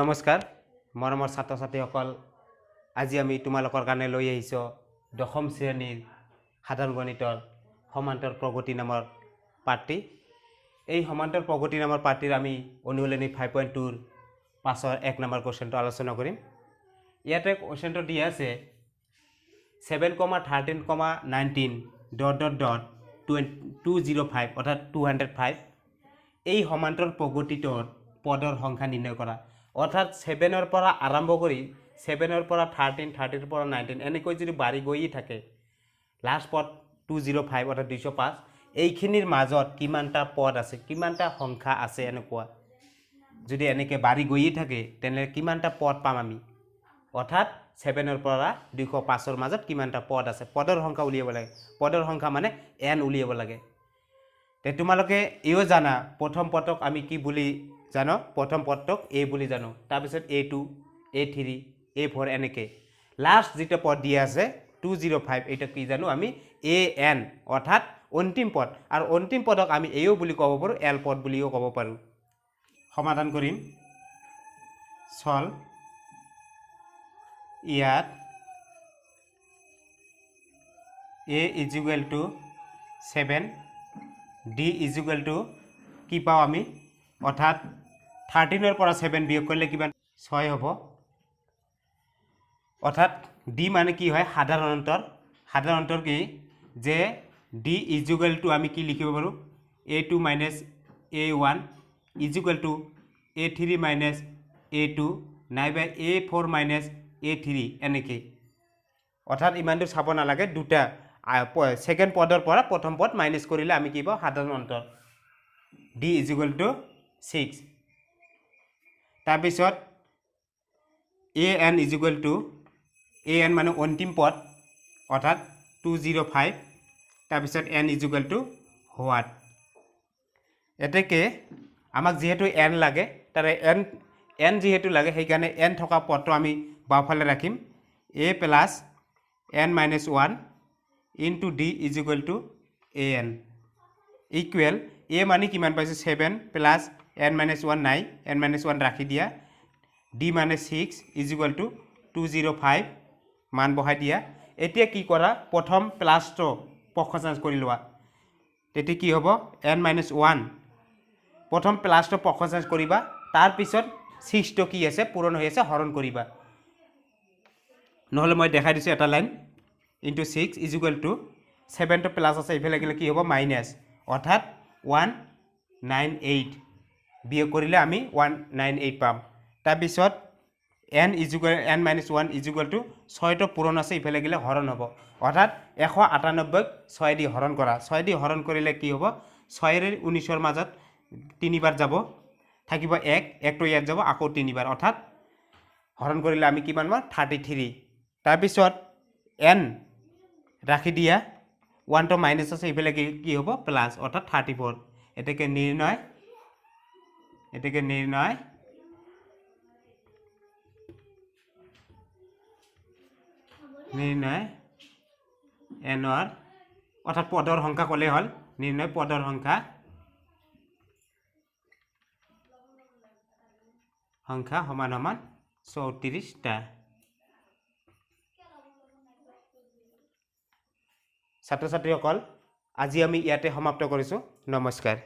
নমস্কাৰ মৰমৰ ছাত্ৰ ছাত্ৰীসকল আজি আমি তোমালোকৰ কাৰণে লৈ আহিছো দশম শ্ৰেণীৰ সাধাৰণ গণিতৰ সমান্তৰ প্ৰগতি নামৰ পাঠটি এই সমান্তৰ প্ৰগতি নামৰ পাঠটিৰ আমি অনুশীলনী 5.2 ৰ পাছৰ 1 নম্বৰ কোৱেশ্চনটো আলোচনা কৰিম ইয়াতে কোৱেশ্চনটো দিয়া আছে 7,13,19 ... 205 অৰ্থাৎ 205 এই সমান্তৰ প্ৰগতিটোৰ পদৰ সংখ্যা নিৰ্ণয় কৰা অৰ্থাৎ 7 ৰ পৰা আৰম্ভ কৰি 7 ৰ পৰা 13 30 ৰ পৰা 19 এনেকৈ যদি বাঢ়ি গৈ থাকে লাষ্ট পদ 205 অৰ্থাৎ 205 এইখিনিৰ মাজত কিমানটা পদ আছে কিমানটা সংখ্যা আছে এনেকুৱা যদি এনেকৈ বাঢ়ি গৈ থাকে তেনে কিমানটা পদ পাম আমি অৰ্থাৎ 7 ৰ পৰা 205 ৰ মাজত কিমানটা পদ আছে পদৰ সংখ্যা উলিয়াব লাগে পদৰ সংখ্যা মানে n উলিয়াব লাগে তে তোমালোকে এও জানা প্ৰথম পদক আমি কি বুলি জানো প্ৰথম পদক a বুলি জানো তাৰ পিছত a2 a3 a4 এনেকৈ লাষ্ট যেটা পদ দিয়া আছে 205 এটা কি জানো আমি an অৰ্থাৎ অন্তিম পদ আৰু অন্তিম পদক আমি এও বুলি ক'ব পাৰো l পদ বুলিও ক'ব পাৰো সমাধান কৰিম সল ইয়াত a is equal to 7 d is equal to কি পাও আমি অর্থাৎ 13 ৰ পৰা 7 বিয়োগ কৰিলে কিমান 6 হ'ব অৰ্থাৎ d মানে কি হয় সাধাৰণ অন্তৰ কি যে d is equal to আমি কি লিখিব পাৰো a2 minus a1 is equal to a3 minus a2 নাইবা a4 minus a3 এনেকৈ অর্থাৎ ইমানটো চাব নালাগে দুটা সেকেন্ড পদৰ পৰা প্ৰথম পদ মাইনাস কৰিলে আমি কি পাও সাধাৰণ অন্তৰ d is equal to 6 তাৰ পিছত an is equal to an মানে অন্তিম পদ অৰ্থাৎ 205 তাৰ পিছত n is equal to what এতেকে আমাক যেহেতু n লাগে তাৰে n যেহেতু লাগে সেই কাৰণে n থকা পদটো আমি বাওফালে ৰাখিম a plus n minus 1 into d is equal to an equal a মানে কিমান পাইছে 7 plus n minus 1 নাই n minus 1 ৰাখি দিয়া d minus 6 is equal to 205 মান বহাই দিয়া এতিয়া কি কৰা প্ৰথম প্লাসটো পক্ষ চেঞ্জ কৰি লোৱা তেতিয়া কি হ'ব n minus 1 প্ৰথম প্লাসটো পক্ষ চেঞ্জ কৰিবা তাৰ পিছত 6 টো কি আছে পূৰণ হৈ আছে হৰণ কৰিবা নহলে মই দেখাই দিছো এটা line into 6 is equal to 7 টো প্লাস আছে ইফালে গলে কি হ'ব মাইনাস অৰ্থাৎ 198 বিয়োগ কৰিলে আমি 198 পাম তাৰ পিছত n is equal n minus 1 is equal to 6 টো পূৰণ আছে ইফালে গলে হৰণ হ'ব অৰ্থাৎ 198 6 দি হৰণ কৰা 6 দি হৰণ কৰিলে কি হ'ব 6 ৰ 19 ৰ মাজত তিনিবাৰ যাব থাকিব 1 টো ইয়াত যাব আকৌ তিনিবাৰ অৰ্থাৎ হৰণ কৰিলে আমি কিমান পাম 33 তাৰ পিছত n ৰাখি দিয়া 1 টো মাইনাস আছে ইফালে কি হ'ব প্লাস অৰ্থাৎ 34 এটাকে নিৰ্ণয় n ৰ অৰ্থাৎ পদৰ সংখ্যা ক'লে হল নিৰ্ণয় পদৰ সংখ্যা সমান 34 টা ছাত্ৰ ছাত্ৰীসকল আজি আমি ইয়াতে সমাপ্ত কৰিছো নমস্কাৰ